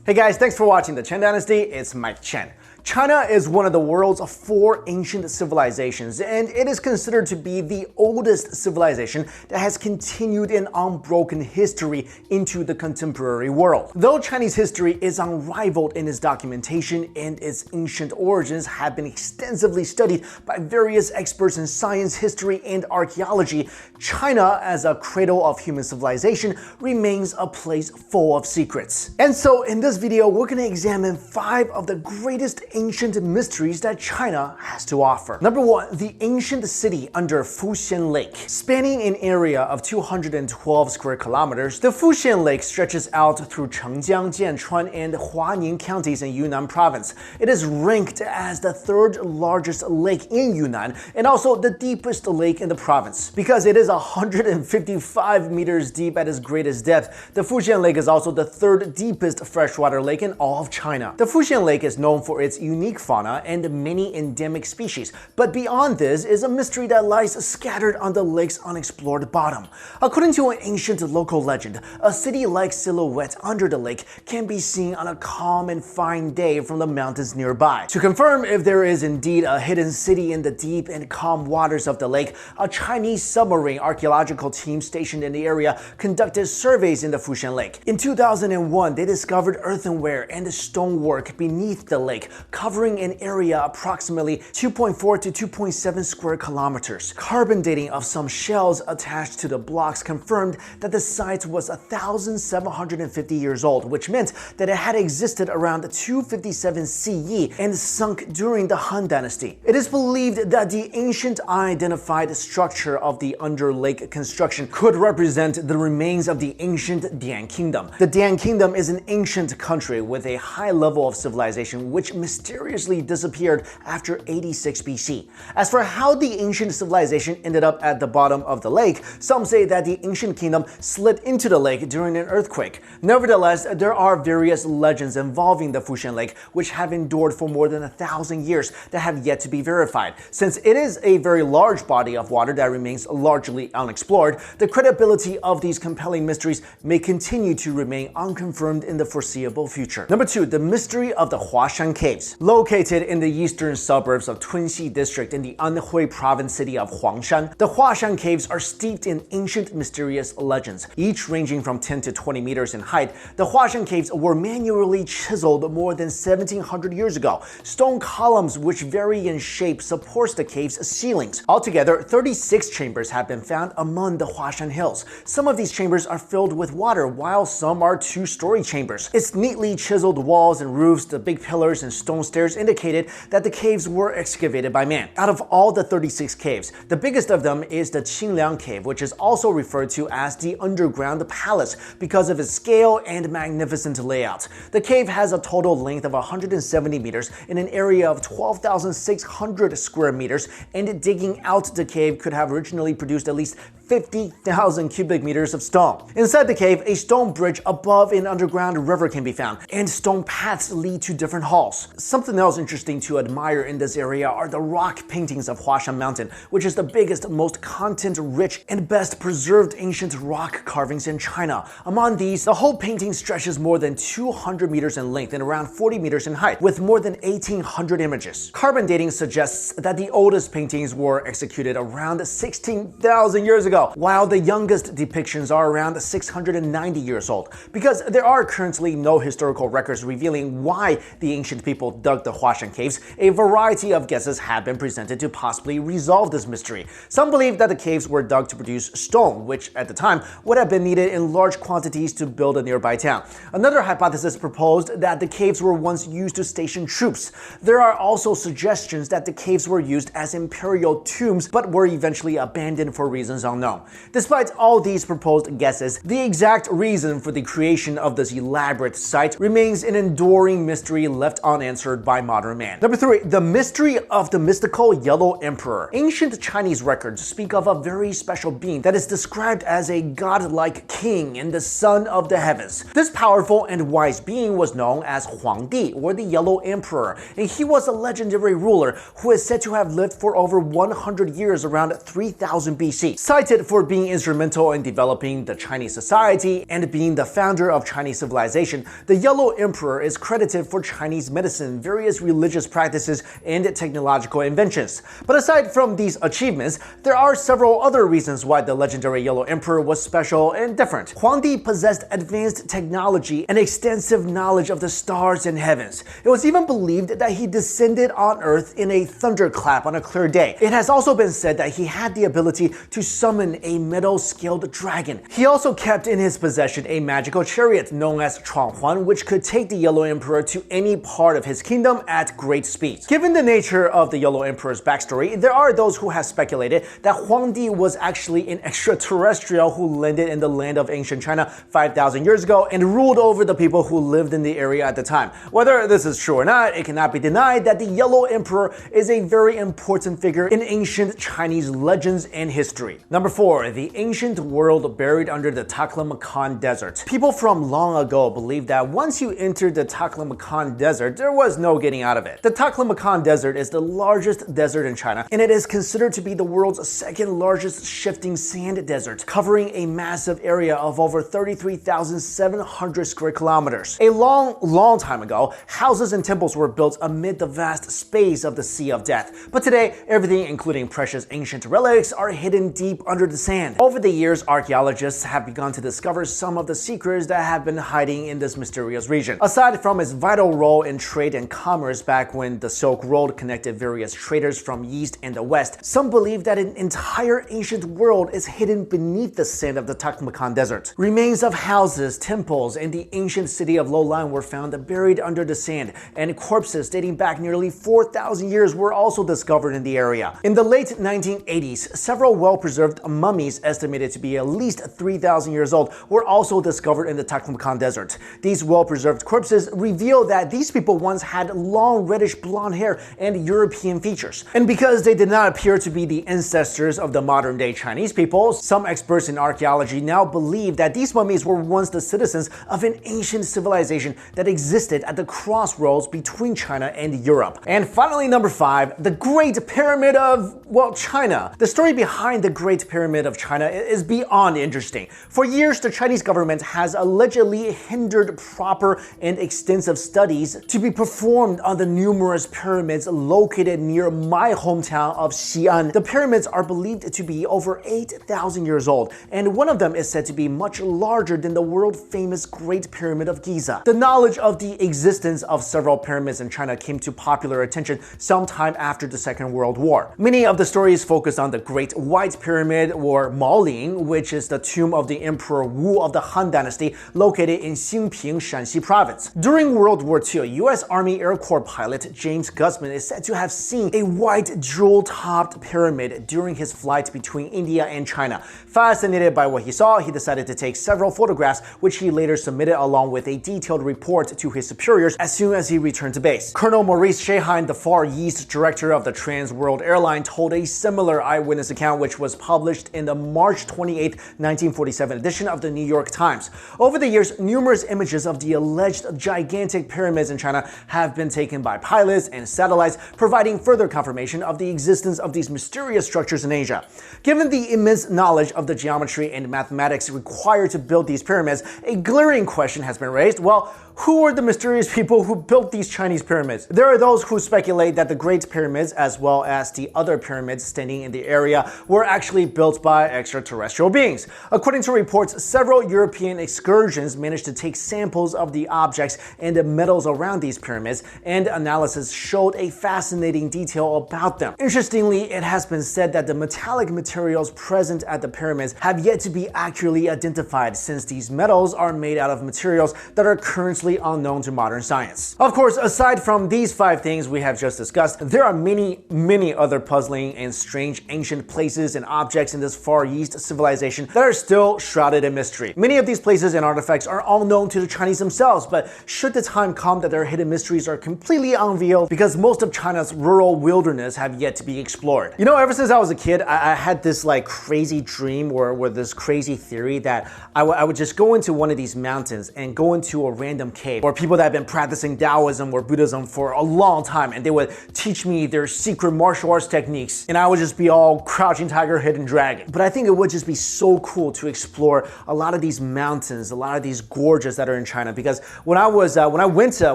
Hey guys, thanks for watching the Chen Dynasty. It's Mike Chen. China is one of the world's 4 ancient civilizations, and it is considered to be the oldest civilization that has continued an unbroken history into the contemporary world. Though Chinese history is unrivaled in its documentation and its ancient origins have been extensively studied by various experts in science, history, and archaeology, China, as a cradle of human civilization, remains a place full of secrets. And so in this video, we're going to examine 5 of the greatest ancient mysteries that China has to offer. Number 1, the ancient city under Fujian Lake. Spanning an area of 212 square kilometers, the Fujian Lake stretches out through Chengjiang, Jianchuan, and Huaning counties in Yunnan province. It is ranked as the 3rd largest lake in Yunnan and also the deepest lake in the province. Because it is 155 meters deep at its greatest depth, the Fujian Lake is also the 3rd deepest freshwater lake in all of China. The Fujian Lake is known for its unique fauna and many endemic species, but beyond this is a mystery that lies scattered on the lake's unexplored bottom. According to an ancient local legend, a city-like silhouette under the lake can be seen on a calm and fine day from the mountains nearby. To confirm if there is indeed a hidden city in the deep and calm waters of the lake, a Chinese submarine archaeological team stationed in the area conducted surveys in the Fujian Lake. In 2001, they discovered earthenware and stonework beneath the lake, covering an area approximately 2.4 to 2.7 square kilometers. Carbon dating of some shells attached to the blocks confirmed that the site was 1,750 years old, which meant that it had existed around 257 CE and sunk during the Han Dynasty. It is believed that the ancient unidentified structure of the under-lake construction could represent the remains of the ancient Dian Kingdom. The Dian Kingdom is an ancient country with a high level of civilization which mysteriously disappeared after 86 BC. As for how the ancient civilization ended up at the bottom of the lake, some say that the ancient kingdom slid into the lake during an earthquake. Nevertheless, there are various legends involving the Fujian Lake which have endured for more than 1,000 years that have yet to be verified. Since it is a very large body of water that remains largely unexplored, the credibility of these compelling mysteries may continue to remain unconfirmed in the foreseeable future. Number 2, the mystery of the Huashan Caves. Located in the eastern suburbs of Tunxi district in the Anhui province city of Huangshan, the Huashan Caves are steeped in ancient mysterious legends. Each ranging from 10 to 20 meters in height, the Huashan Caves were manually chiseled more than 1,700 years ago. Stone columns which vary in shape supports the cave's ceilings. Altogether, 36 chambers have been found among the Huashan Hills. Some of these chambers are filled with water, while some are 2-story chambers. Its neatly chiseled walls and roofs, the big pillars and stone stairs indicated that the caves were excavated by man. Out of all the 36 caves, the biggest of them is the Qingliang Cave, which is also referred to as the Underground Palace because of its scale and magnificent layout. The cave has a total length of 170 meters in an area of 12,600 square meters, and digging out the cave could have originally produced at least 50,000 cubic meters of stone. Inside the cave, a stone bridge above an underground river can be found, and stone paths lead to different halls. Something else interesting to admire in this area are the rock paintings of Huashan Mountain, which is the biggest, most content-rich, and best preserved ancient rock carvings in China. Among these, the whole painting stretches more than 200 meters in length and around 40 meters in height, with more than 1,800 images. Carbon dating suggests that the oldest paintings were executed around 16,000 years ago, while the youngest depictions are around 690 years old. Because there are currently no historical records revealing why the ancient people dug the Huashan Caves, a variety of guesses have been presented to possibly resolve this mystery. Some believe that the caves were dug to produce stone, which at the time would have been needed in large quantities to build a nearby town. Another hypothesis proposed that the caves were once used to station troops. There are also suggestions that the caves were used as imperial tombs but were eventually abandoned for reasons unknown. Despite all these proposed guesses, the exact reason for the creation of this elaborate site remains an enduring mystery left unanswered by modern man. Number 3, the mystery of the mystical Yellow Emperor. Ancient Chinese records speak of a very special being that is described as a godlike king and the son of the heavens. This powerful and wise being was known as Huangdi, or the Yellow Emperor, and he was a legendary ruler who is said to have lived for over 100 years around 3000 BC. Cited Wanted for being instrumental in developing the Chinese society and being the founder of Chinese civilization, the Yellow Emperor is credited for Chinese medicine, various religious practices, and technological inventions. But aside from these achievements, there are several other reasons why the legendary Yellow Emperor was special and different. Huangdi possessed advanced technology and extensive knowledge of the stars and heavens. It was even believed that he descended on Earth in a thunderclap on a clear day. It has also been said that he had the ability to summon a metal-scaled dragon. He also kept in his possession a magical chariot known as Chuanghuan, which could take the Yellow Emperor to any part of his kingdom at great speed. Given the nature of the Yellow Emperor's backstory, there are those who have speculated that Huangdi was actually an extraterrestrial who landed in the land of ancient China 5,000 years ago and ruled over the people who lived in the area at the time. Whether this is true or not, it cannot be denied that the Yellow Emperor is a very important figure in ancient Chinese legends and history. Number 4. The ancient world buried under the Taklamakan desert. People from long ago believed that once you entered the Taklamakan desert, there was no getting out of it. The Taklamakan desert is the largest desert in China, and it is considered to be the world's second largest shifting sand desert, covering a massive area of over 33,700 square kilometers. A long time ago, houses and temples were built amid the vast space of the Sea of Death. But today, everything, including precious ancient relics, are hidden deep under the sand. Over the years, archaeologists have begun to discover some of the secrets that have been hiding in this mysterious region. Aside from its vital role in trade and commerce back when the Silk Road connected various traders from east and the west, some believe that an entire ancient world is hidden beneath the sand of the Taklamakan desert. Remains of houses, temples, and the ancient city of Luolan were found buried under the sand, and corpses dating back nearly 4,000 years were also discovered in the area. In the late 1980s, several well-preserved mummies estimated to be at least 3,000 years old were also discovered in the Taklamakan desert. These well-preserved corpses reveal that these people once had long reddish blonde hair and European features. And because they did not appear to be the ancestors of the modern-day Chinese people, some experts in archaeology now believe that these mummies were once the citizens of an ancient civilization that existed at the crossroads between China and Europe. And finally, number 5, the Great Pyramid of, well, China. The story behind the Great Pyramid of China is beyond interesting. For years, the Chinese government has allegedly hindered proper and extensive studies to be performed on the numerous pyramids located near my hometown of Xi'an. The pyramids are believed to be over 8,000 years old, and one of them is said to be much larger than the world-famous Great Pyramid of Giza. The knowledge of the existence of several pyramids in China came to popular attention sometime after the Second World War. Many of the stories focus on the Great White Pyramid, or Maoling, which is the tomb of the Emperor Wu of the Han Dynasty, located in Xinping, Shanxi province. During World War II, U.S. Army Air Corps pilot James Guzman is said to have seen a white jewel-topped pyramid during his flight between India and China. Fascinated by what he saw, he decided to take several photographs, which he later submitted along with a detailed report to his superiors as soon as he returned to base. Colonel Maurice Sheehan, the Far East director of the Trans World Airline, told a similar eyewitness account, which was published in the March 28, 1947 edition of the New York Times. Over the years, numerous images of the alleged gigantic pyramids in China have been taken by pilots and satellites, providing further confirmation of the existence of these mysterious structures in Asia. Given the immense knowledge of the geometry and mathematics required to build these pyramids, a glaring question has been raised. Well, who are the mysterious people who built these Chinese pyramids? There are those who speculate that the Great Pyramids, as well as the other pyramids standing in the area, were actually built by extraterrestrial beings. According to reports, several European excursions managed to take samples of the objects and the metals around these pyramids, and analysis showed a fascinating detail about them. Interestingly, it has been said that the metallic materials present at the pyramids have yet to be accurately identified, since these metals are made out of materials that are currently unknown to modern science. Of course, aside from these 5 things we have just discussed, there are many other puzzling and strange ancient places and objects in this Far East civilization that are still shrouded in mystery. Many of these places and artifacts are all known to the Chinese themselves, but should the time come that their hidden mysteries are completely unveiled, because most of China's rural wilderness have yet to be explored. You know, ever since I was a kid, I had this like crazy dream or this crazy theory that I would just go into one of these mountains and go into a random cave, or people that have been practicing Taoism or Buddhism for a long time, and they would teach me their secret martial arts techniques, and I would just be all crouching tiger, hidden dragon dragon. But I think it would just be so cool to explore a lot of these mountains, a lot of these gorges that are in China. Because when I went to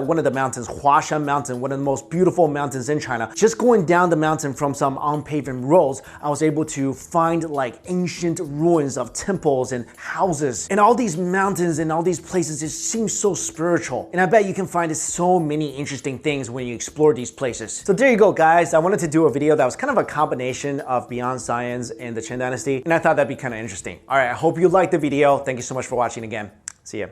one of the mountains, Fujian Mountain, one of the most beautiful mountains in China, just going down the mountain from some unpaved roads, I was able to find like ancient ruins of temples and houses. And all these mountains and all these places just seem so spiritual. And I bet you can find so many interesting things when you explore these places. So there you go, guys. I wanted to do a video that was kind of a combination of Beyond Science and the Chen Dynasty, and I thought that'd be kind of interesting. All right, I hope you liked the video. Thank you so much for watching again. See ya.